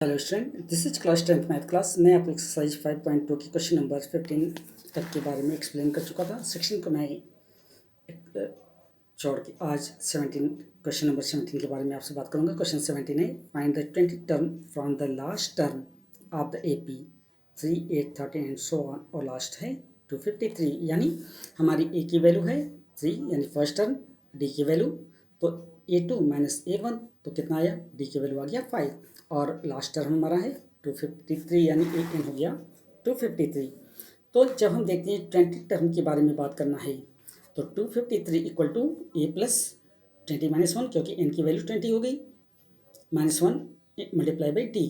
Hello student, this is class 10th math class. मैं आपको exercise 5.2 की क्वेश्चन नंबर 15 तक के बारे में एक्सप्लेन कर चुका था। सेक्शन को मैं छोड़ के आज 17 क्वेश्चन नंबर 17 के बारे में आपसे बात करूंगा। क्वेश्चन 17 है, find the 20 term from the last term of the AP 3, 8, 13 and so on, और लास्ट है 253। यानी हमारी A की वैल्यू है 3 यानी फर्स्ट टर्म, D की वैल्यू तो A2 माइनस A1 तो कितना आया, D की वैल्यू आ गया 5, और लास्ट टर्म हमारा है 253 यानी AN हो गया 253। तो जब हम देखते हैं 20 टर्म के बारे में बात करना है तो 253 equal to A plus 20 minus 1, क्योंकि N की वैल्यू 20 हो गई, माइनस 1 मल्टीप्लाई बाई D।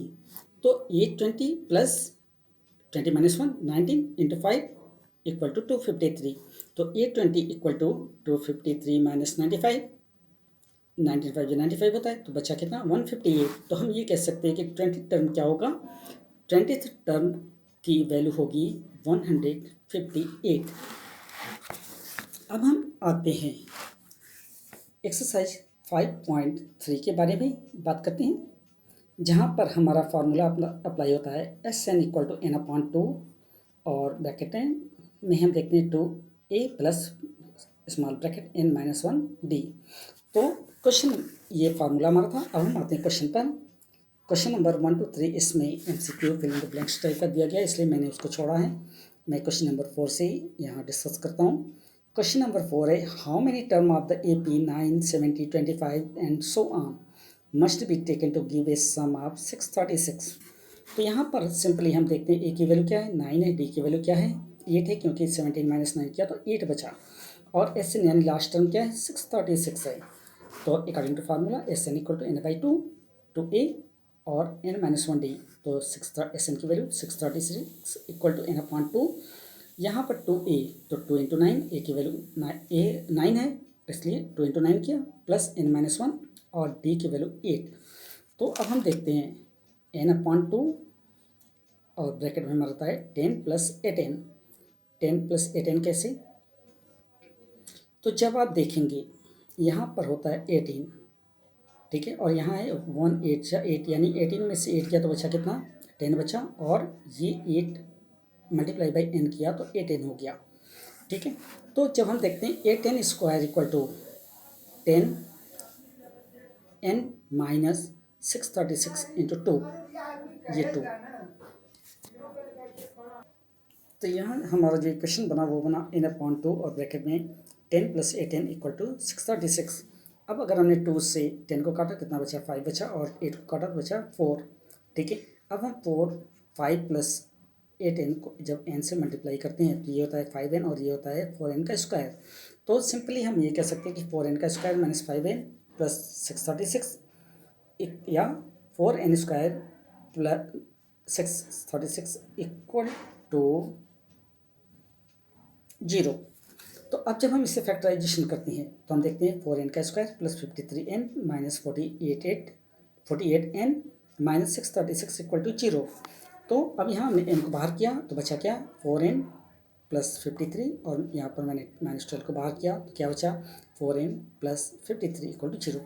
तो A20 plus 20 minus 1 19 into 5 equal to 253। तो A20 इक्वल टू 253 माइनस 95, 95 जो 95 होता है तो बचा कितना 158। तो हम ये कह सकते हैं कि 20 टर्म क्या होगा, 20th टर्म की वैल्यू होगी 158। अब हम आते हैं एक्सरसाइज 5.3 के बारे में बात करते हैं, जहाँ पर हमारा फार्मूला अप्लाई होता है SN इक्वल टू N/2, और ब्रैकेट में हम देखते हैं 2A plus small bracket N-1D। तो क्वेश्चन ये फार्मूला हमारा था। अब हम आते हैं क्वेश्चन पर। क्वेश्चन नंबर 1 to 3 इसमें MCQ fill in the blanks type का दिया गया, इसलिए मैंने उसको छोड़ा है। मैं क्वेश्चन नंबर 4 से यहाँ डिस्कस करता हूँ। क्वेश्चन नंबर 4 है, how many term of the AP 9, 70, 25 and so on must be taken to give a sum of 636। तो यहाँ पर सिंपली हम देखते हैं A की वैल्यू क्या है 9 है, D की वैल्यू क्या है 8 है, क्योंकि 17 माइनस 9 किया तो 8 बचा, और SN यानी लास्ट टर्म क्या है 636 है। तो according to formula SN equal to N/2 two A और N-1D। तो SN की वैल्यू 636 इक्वल टू N/2। यहाँ पर 2A तो 2 इंटू 9, A की वैल्यू 9 है इसलिए 2 इंटू 9 किया, प्लस N-1 और D की वैल्यू 8। तो अब हम देखते हैं N/2 और ब्रैकेट में हमारा है 10 प्लस 8N। 10 प्लस 8N कैसे, तो जब आप देखेंगे यहाँ पर होता है 18, ठीक है, और यहाँ है 1 8 8 यानी 18 में से 8 किया तो बचा कितना 10 बचा, और ये 8 मल्टीप्लाई बाई N किया तो 8N हो गया, ठीक है। तो जब हम देखते हैं 8N square equal to 10N minus 636 into 2, ये 2। तो यहाँ हमारा जो इक्वेशन बना वो बना N/2 और ब्रैकेट में 10 प्लस 8N इक्वल टू 636। अब अगर हमने 2 से 10 को काटा कितना बचा 5 बचा, और 8 को काटा तो बचा 4, ठीक है। अब हम 5 प्लस 8N को जब N से मल्टीप्लाई करते हैं तो ये होता है 5N और ये होता है 4N का स्क्वायर। तो सिंपली हम ये कह सकते हैं कि 4N का स्क्वायर माइनस 5N प्लस 636 या 4N square plus 636 equal to 0। तो अब जब हम इसे फैक्टराइजेशन करते हैं तो हम देखते हैं 4N का square plus 53N minus 48N minus 636 equal to 0। तो अब यहाँ हमने N को बाहर किया तो बचा क्या 4N प्लस 53, और यहाँ पर मैंने माइनस 12 को बाहर किया तो क्या बचा 4N प्लस 53 इक्वल टू 0।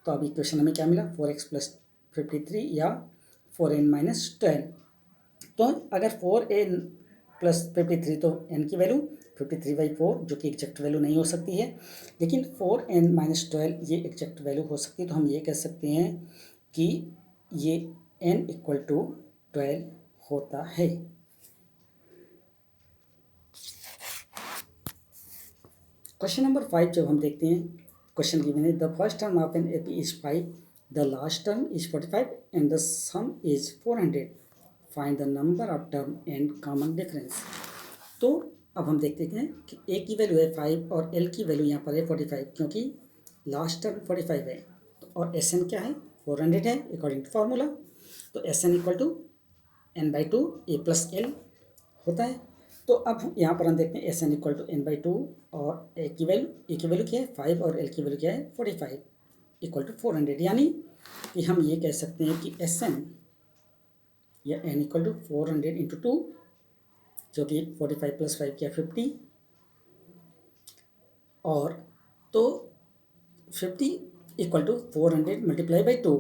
तो अब इक्वेशन हमें क्या मिला 4x प्लस 53 या 4N माइनस 12। तो अगर 4N प्लस 53 तो N की वैल्यू 53/4 जो कि एग्जैक्ट वैल्यू नहीं हो सकती है, लेकिन 4N माइनस 12 ये एग्जैक्ट वैल्यू हो सकती है। तो हम ये कह सकते हैं कि ये N इक्वल टू 12 होता है। क्वेश्चन नंबर 5 जब हम देखते हैं, क्वेश्चन गिवन है the first term of an AP is 5, the last term is 45 and the sum is 400, find the number of term and common difference. तो अब हम देखते हैं कि A की वैल्यू है 5 और L की वैल्यू यहाँ पर है 45, क्योंकि लास्ट टर्म 45 है, तो और SN क्या है 400 है अकॉर्डिंग टू फार्मूला। तो SN equal to N/2 A plus L होता है। तो अब यहाँ पर हम देखते हैं SN इक्वल टू N/2 और A की वैल्यू क्या है 5 और L की वैल्यू क्या है 45 इक्वल टू 400, यानी कि हम ये कह सकते हैं कि SN या N इक्वल टू 400 इंटू 2, जो कि 45 प्लस 5 किया 50, और तो 50 इक्वल टू 400 मल्टीप्लाई बाई 2,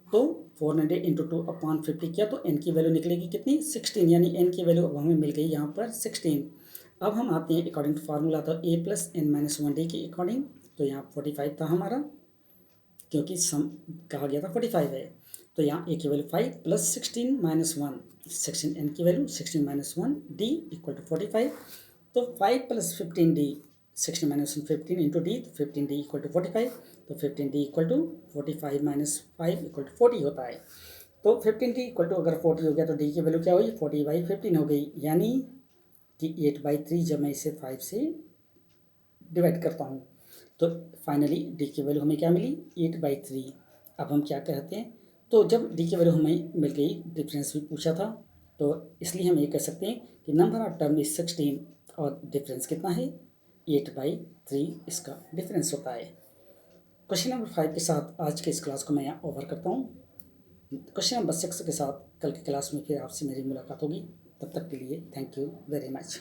तो 400 इंटू 2/50 किया तो n की वैल्यू निकलेगी कितनी 16, यानी n की वैल्यू अब हमें मिल गई यहाँ पर 16। अब हम आते हैं अकॉर्डिंग टू फार्मूला तो a plus n minus 1d के अकॉर्डिंग, तो यहाँ 45 था हमारा, क्योंकि सम कहा गया था 45 है, तो यहाँ a की वैल्यू 5 प्लस 16 माइनस 1, 16 n की value 16 minus 1 d equal to 45। तो 5 plus 15d, 16 minus 15 into D, तो 15d इक्वल टू 45, तो 15d equal to 45 minus 5 equal to 40 होता है। तो 15d इक्वल टू अगर 40 हो गया तो d की वैल्यू क्या हुई 40/15 हो गई, यानी कि 8/3 जब मैं इसे 5 से डिवाइड करता हूँ तो फाइनली डी की वैल्यू हमें क्या मिली 8/3। अब हम क्या कहते हैं, तो जब डी की वैल्यू हमें मिल गई, डिफरेंस भी पूछा था, तो इसलिए हम ये कह सकते हैं कि नंबर ऑफ टर्म इज 16 और डिफरेंस कितना है 8/3 इसका डिफरेंस होता है। क्वेश्चन नंबर 5 के साथ आज के इस क्लास को मैं यहाँ ओवर करता हूँ। क्वेश्चन नंबर 6 के साथ कल की क्लास में फिर आपसे मेरी मुलाकात होगी। तब तक के लिए थैंक यू वेरी मच।